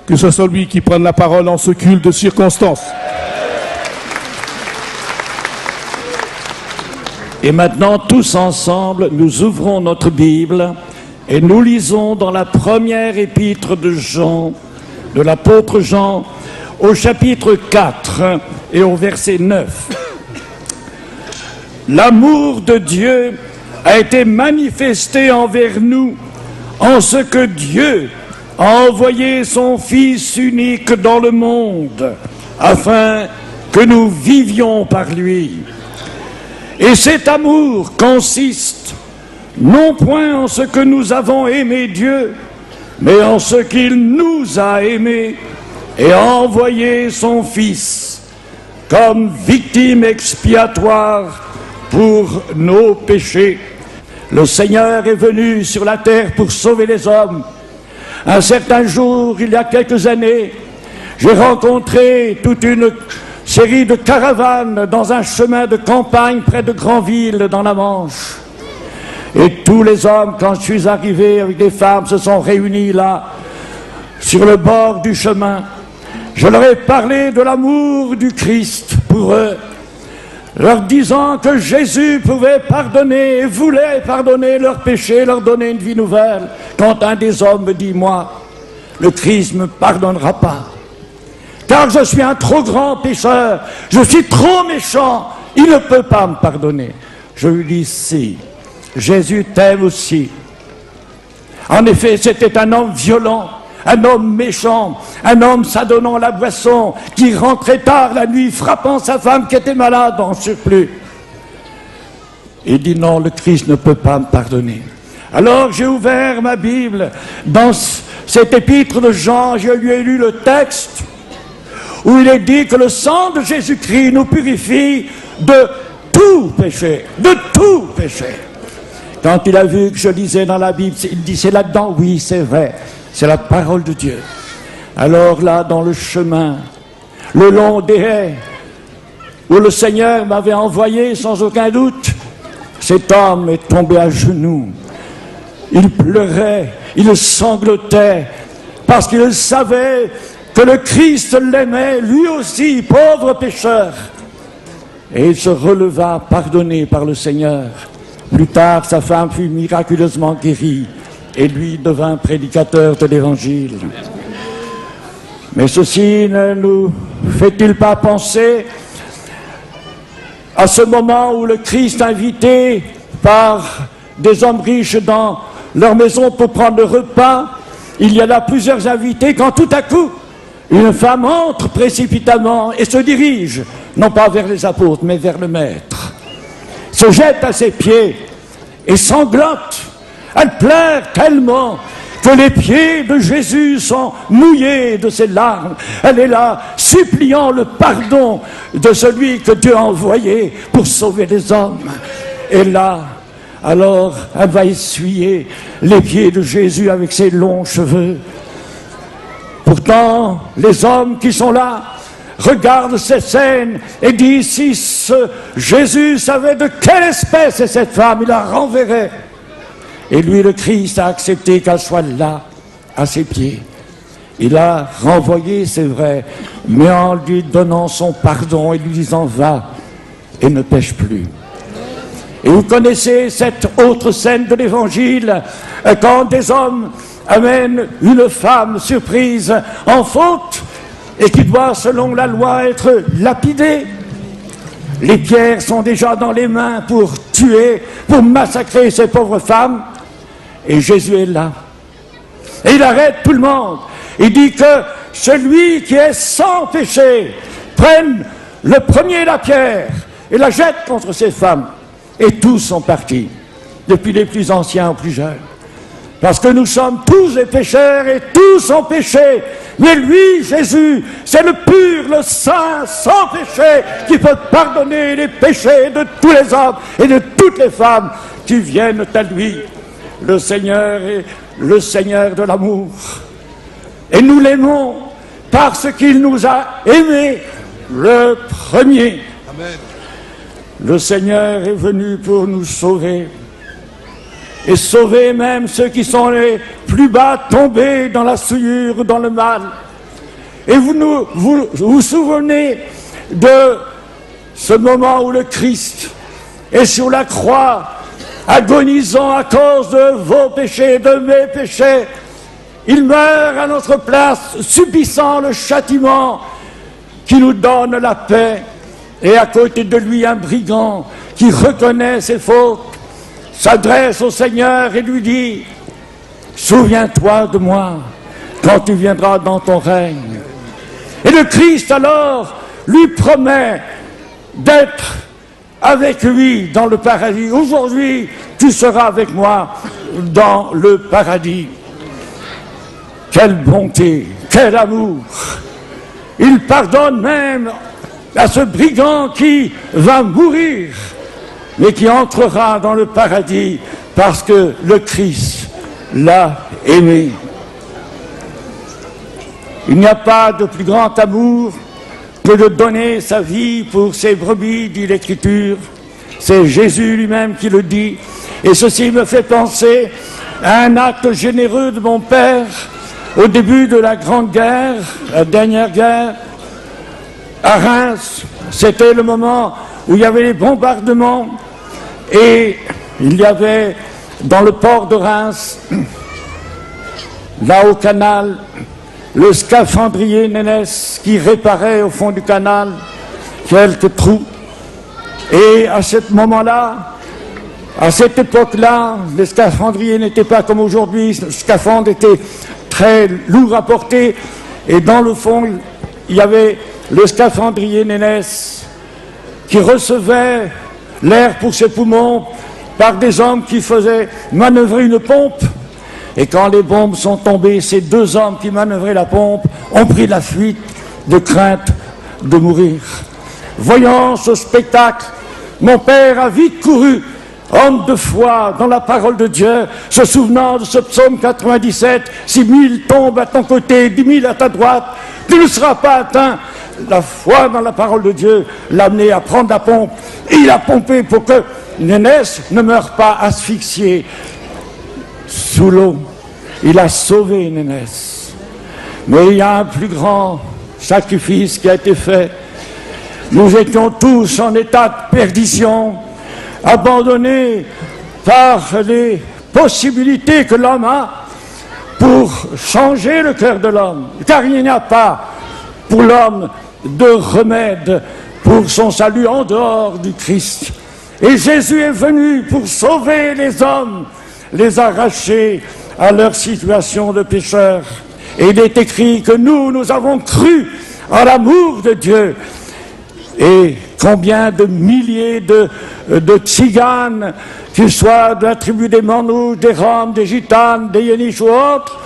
Que ce soit lui qui prenne la parole en ce culte de circonstance. Et maintenant, tous ensemble, nous ouvrons notre Bible et nous lisons dans la première épître de Jean, de l'apôtre Jean, au chapitre 4 et au verset 9. L'amour de Dieu a été manifesté envers nous en ce que Dieu a envoyé son Fils unique dans le monde afin que nous vivions par lui. Et cet amour consiste non point en ce que nous avons aimé Dieu, mais en ce qu'il nous a aimés et a envoyé son Fils comme victime expiatoire pour nos péchés. Le Seigneur est venu sur la terre pour sauver les hommes. Un certain jour, il y a quelques années, j'ai rencontré toute une série de caravanes dans un chemin de campagne près de Granville, dans la Manche. Et tous les hommes, quand je suis arrivé avec des femmes, se sont réunis là, sur le bord du chemin. Je leur ai parlé de l'amour du Christ pour eux, leur disant que Jésus pouvait pardonner et voulait pardonner leurs péchés, leur donner une vie nouvelle. Quand un des hommes me dit, moi, le Christ ne me pardonnera pas, car je suis un trop grand pécheur, je suis trop méchant, il ne peut pas me pardonner. Je lui dis, si, Jésus t'aime aussi. En effet, c'était un homme violent, un homme méchant, un homme s'adonnant la boisson, qui rentrait tard la nuit, frappant sa femme qui était malade en surplus. Il dit non, le Christ ne peut pas me pardonner. Alors j'ai ouvert ma Bible, dans cette épître de Jean, je lui ai lu le texte, où il est dit que le sang de Jésus-Christ nous purifie de tout péché, de tout péché. Quand il a vu que je lisais dans la Bible, il dit c'est là-dedans, oui c'est vrai. C'est la parole de Dieu. Alors là, dans le chemin, le long des haies, où le Seigneur m'avait envoyé sans aucun doute, cet homme est tombé à genoux. Il pleurait, il sanglotait, parce qu'il savait que le Christ l'aimait, lui aussi, pauvre pécheur. Et il se releva, pardonné par le Seigneur. Plus tard, sa femme fut miraculeusement guérie. Et lui devint prédicateur de l'Évangile. Mais ceci ne nous fait-il pas penser à ce moment où le Christ, invité par des hommes riches dans leur maison pour prendre le repas, il y a là plusieurs invités, quand tout à coup, une femme entre précipitamment et se dirige, non pas vers les apôtres, mais vers le Maître, se jette à ses pieds et sanglote. Elle pleure tellement que les pieds de Jésus sont mouillés de ses larmes. Elle est là, suppliant le pardon de celui que Dieu a envoyé pour sauver les hommes. Et là, alors, elle va essuyer les pieds de Jésus avec ses longs cheveux. Pourtant, les hommes qui sont là regardent ces scènes et disent, si ce Jésus savait de quelle espèce est cette femme, il la renverrait. Et lui, le Christ, a accepté qu'elle soit là, à ses pieds. Il a renvoyé, c'est vrai, mais en lui donnant son pardon et lui disant, va et ne pêche plus. Et vous connaissez cette autre scène de l'Évangile, quand des hommes amènent une femme surprise en faute et qui doit, selon la loi, être lapidée. Les pierres sont déjà dans les mains pour tuer, pour massacrer ces pauvres femmes. Et Jésus est là. Et il arrête tout le monde. Il dit que celui qui est sans péché prenne le premier la pierre et la jette contre ces femmes. Et tous sont partis, depuis les plus anciens aux plus jeunes. Parce que nous sommes tous des pécheurs et tous ont péché. Mais lui, Jésus, c'est le pur, le saint, sans péché, qui peut pardonner les péchés de tous les hommes et de toutes les femmes qui viennent à lui. Le Seigneur est le Seigneur de l'amour. Et nous l'aimons parce qu'il nous a aimés le premier. Amen. Le Seigneur est venu pour nous sauver. Et sauver même ceux qui sont les plus bas tombés dans la souillure, dans le mal. Et vous souvenez de ce moment où le Christ est sur la croix, agonisant à cause de vos péchés, de mes péchés. Il meurt à notre place, subissant le châtiment qui nous donne la paix. Et à côté de lui, un brigand qui reconnaît ses fautes, s'adresse au Seigneur et lui dit: souviens-toi de moi quand tu viendras dans ton règne. Et le Christ alors lui promet d'être avec lui dans le paradis. Aujourd'hui, tu seras avec moi dans le paradis. Quelle bonté, quel amour! Il pardonne même à ce brigand qui va mourir, mais qui entrera dans le paradis parce que le Christ l'a aimé. Il n'y a pas de plus grand amour que de donner sa vie pour ses brebis, dit l'Écriture. C'est Jésus lui-même qui le dit. Et ceci me fait penser à un acte généreux de mon père au début de la Grande Guerre, la dernière guerre, à Reims. C'était le moment où il y avait les bombardements et il y avait dans le port de Reims, là au canal, le scaphandrier Nénès qui réparait au fond du canal quelques trous. Et à ce moment-là, à cette époque-là, les scaphandriers n'étaient pas comme aujourd'hui. Le scaphandre était très lourd à porter. Et dans le fond, il y avait le scaphandrier Nénès qui recevait l'air pour ses poumons par des hommes qui faisaient manœuvrer une pompe. Et quand les bombes sont tombées, ces deux hommes qui manœuvraient la pompe ont pris la fuite de crainte de mourir. Voyant ce spectacle, mon père a vite couru, homme de foi dans la parole de Dieu, se souvenant de ce psaume 97, « Si 1000 tombent à ton côté, 10 000 à ta droite, tu ne seras pas atteint. » La foi dans la parole de Dieu l'a amené à prendre la pompe. Et il a pompé pour que Nénès ne meure pas asphyxié sous l'eau. Il a sauvé Nénès. Mais il y a un plus grand sacrifice qui a été fait. Nous étions tous en état de perdition, abandonnés par les possibilités que l'homme a pour changer le cœur de l'homme. Car il n'y a pas pour l'homme de remède pour son salut en dehors du Christ. Et Jésus est venu pour sauver les hommes, les arracher à leur situation de pécheurs. Et il est écrit que nous avons cru en l'amour de Dieu. Et combien de milliers de tziganes, qu'ils soient de la tribu des Manouches, des Roms, des Gitanes, des Yéniches ou autres,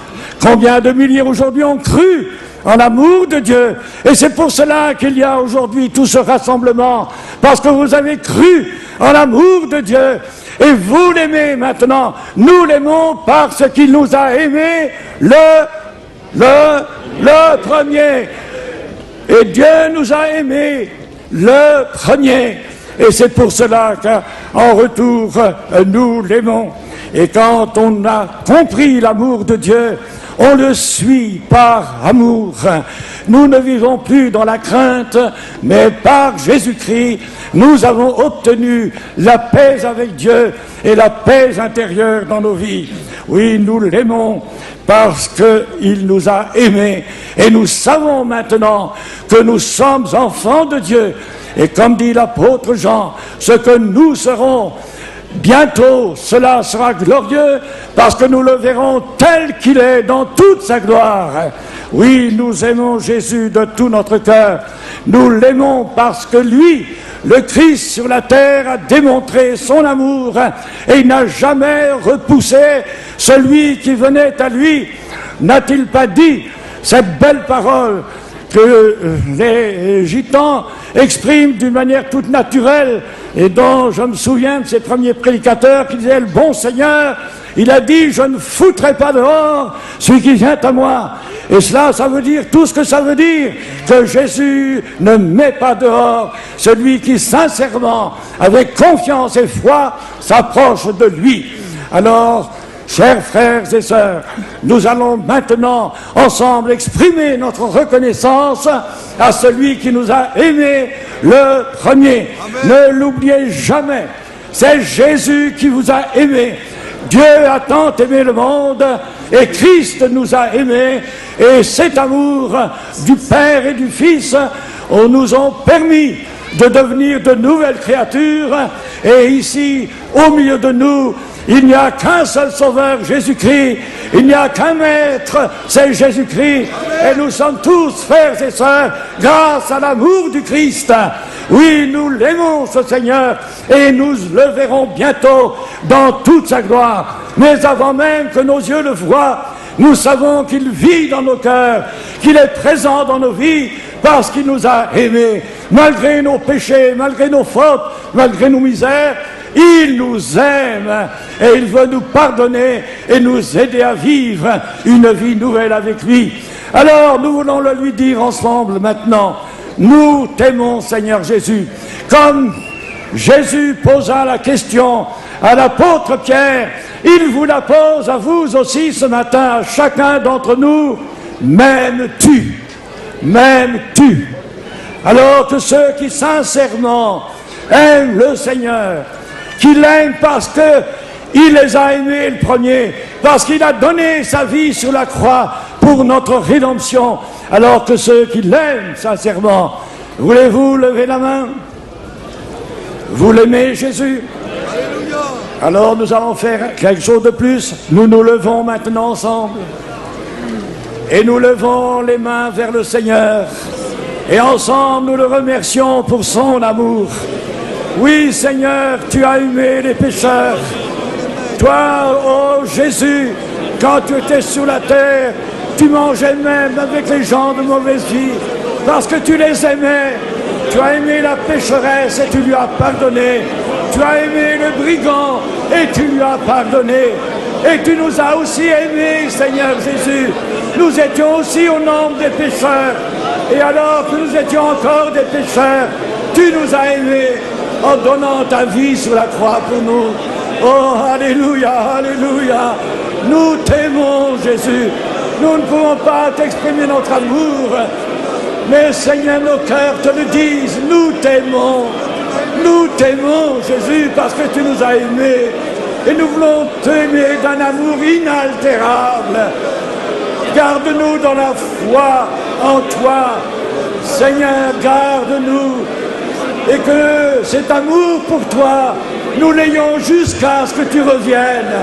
combien de milliers aujourd'hui ont cru en l'amour de Dieu. Et c'est pour cela qu'il y a aujourd'hui tout ce rassemblement, parce que vous avez cru en l'amour de Dieu. Et vous l'aimez maintenant. Nous l'aimons parce qu'il nous a aimés le premier. Et Dieu nous a aimés le premier. Et c'est pour cela qu'en retour, nous l'aimons. Et quand on a compris l'amour de Dieu, on le suit par amour. Nous ne vivons plus dans la crainte, mais par Jésus-Christ, nous avons obtenu la paix avec Dieu et la paix intérieure dans nos vies. Oui, nous l'aimons parce qu'il nous a aimés. Et nous savons maintenant que nous sommes enfants de Dieu. Et comme dit l'apôtre Jean, ce que nous serons bientôt, cela sera glorieux parce que nous le verrons tel qu'il est dans toute sa gloire. Oui, nous aimons Jésus de tout notre cœur. Nous l'aimons parce que lui, le Christ sur la terre, a démontré son amour et il n'a jamais repoussé celui qui venait à lui. N'a-t-il pas dit cette belle parole que les gitans expriment d'une manière toute naturelle et dont je me souviens de ces premiers prédicateurs qui disaient: le bon Seigneur, il a dit, je ne foutrai pas dehors celui qui vient à moi. Et cela, ça veut dire tout ce que ça veut dire, que Jésus ne met pas dehors celui qui sincèrement, avec confiance et foi, s'approche de lui. Alors, Chers frères et sœurs, nous allons maintenant ensemble exprimer notre reconnaissance à celui qui nous a aimés le premier. Ne l'oubliez jamais, c'est Jésus qui vous a aimés. Dieu a tant aimé le monde et Christ nous a aimés, et cet amour du Père et du Fils nous ont permis de devenir de nouvelles créatures. Et ici, au milieu de nous, il n'y a qu'un seul Sauveur, Jésus-Christ. Il n'y a qu'un Maître, c'est Jésus-Christ. Et nous sommes tous frères et sœurs grâce à l'amour du Christ. Oui, nous l'aimons, ce Seigneur, et nous le verrons bientôt dans toute sa gloire. Mais avant même que nos yeux le voient, nous savons qu'il vit dans nos cœurs, qu'il est présent dans nos vies, parce qu'il nous a aimés. Malgré nos péchés, malgré nos fautes, malgré nos misères, il nous aime et il veut nous pardonner et nous aider à vivre une vie nouvelle avec lui. Alors nous voulons le lui dire ensemble maintenant. Nous t'aimons, Seigneur Jésus. Comme Jésus posa la question à l'apôtre Pierre, il vous la pose à vous aussi ce matin, à chacun d'entre nous. M'aimes-tu? M'aimes-tu? Alors que ceux qui sincèrement aiment le Seigneur, qui l'aiment parce qu'il les a aimés le premier, parce qu'il a donné sa vie sur la croix pour notre rédemption, alors que ceux qui l'aiment sincèrement, voulez-vous lever la main? Vous l'aimez, Jésus? Alors nous allons faire quelque chose de plus. Nous nous levons maintenant ensemble et nous levons les mains vers le Seigneur et ensemble nous le remercions pour son amour. Oui, Seigneur, tu as aimé les pécheurs. Toi, oh Jésus, quand tu étais sur la terre, tu mangeais même avec les gens de mauvaise vie, parce que tu les aimais. Tu as aimé la pécheresse et tu lui as pardonné. Tu as aimé le brigand et tu lui as pardonné. Et tu nous as aussi aimés, Seigneur Jésus. Nous étions aussi au nombre des pécheurs. Et alors que nous étions encore des pécheurs, tu nous as aimés en donnant ta vie sur la croix pour nous. Oh, alléluia, alléluia. Nous t'aimons, Jésus. Nous ne pouvons pas t'exprimer notre amour, mais Seigneur, nos cœurs te le disent. Nous t'aimons. Nous t'aimons, Jésus, parce que tu nous as aimés. Et nous voulons t'aimer d'un amour inaltérable. Garde-nous dans la foi en toi. Seigneur, garde-nous. Et que cet amour pour toi, nous l'ayons jusqu'à ce que tu reviennes.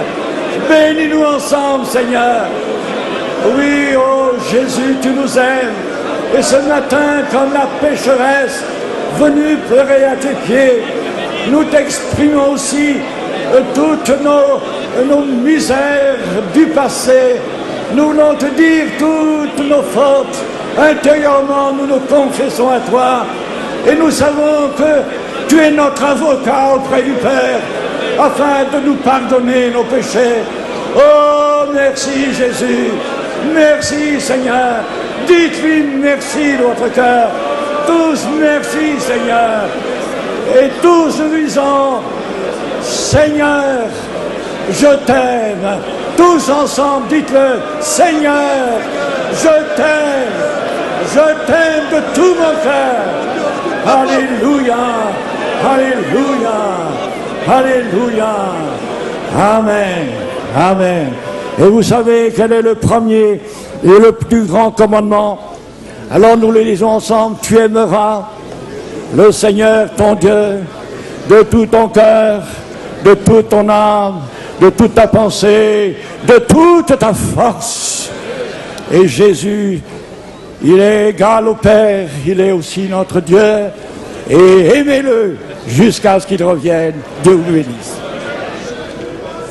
Bénis-nous ensemble, Seigneur. Oui, oh Jésus, tu nous aimes. Et ce matin, comme la pécheresse venue pleurer à tes pieds, nous t'exprimons aussi toutes nos misères du passé. Nous voulons te dire toutes nos fautes. Intérieurement, nous nous confessons à toi. Et nous savons que tu es notre avocat auprès du Père, afin de nous pardonner nos péchés. Oh, merci Jésus. Merci Seigneur. Dites-lui merci de votre cœur. Tous merci Seigneur. Et tous nous disons, Seigneur, je t'aime. Tous ensemble, dites-le, Seigneur, je t'aime. Je t'aime de tout mon cœur. Alléluia, alléluia, alléluia. Amen, amen. Et vous savez quel est le premier et le plus grand commandement? Alors nous le lisons ensemble. Tu aimeras le Seigneur ton Dieu de tout ton cœur, de toute ton âme, de toute ta pensée, de toute ta force. Et Jésus, il est égal au Père, il est aussi notre Dieu. Et aimez-le jusqu'à ce qu'il revienne. Dieu vous bénisse.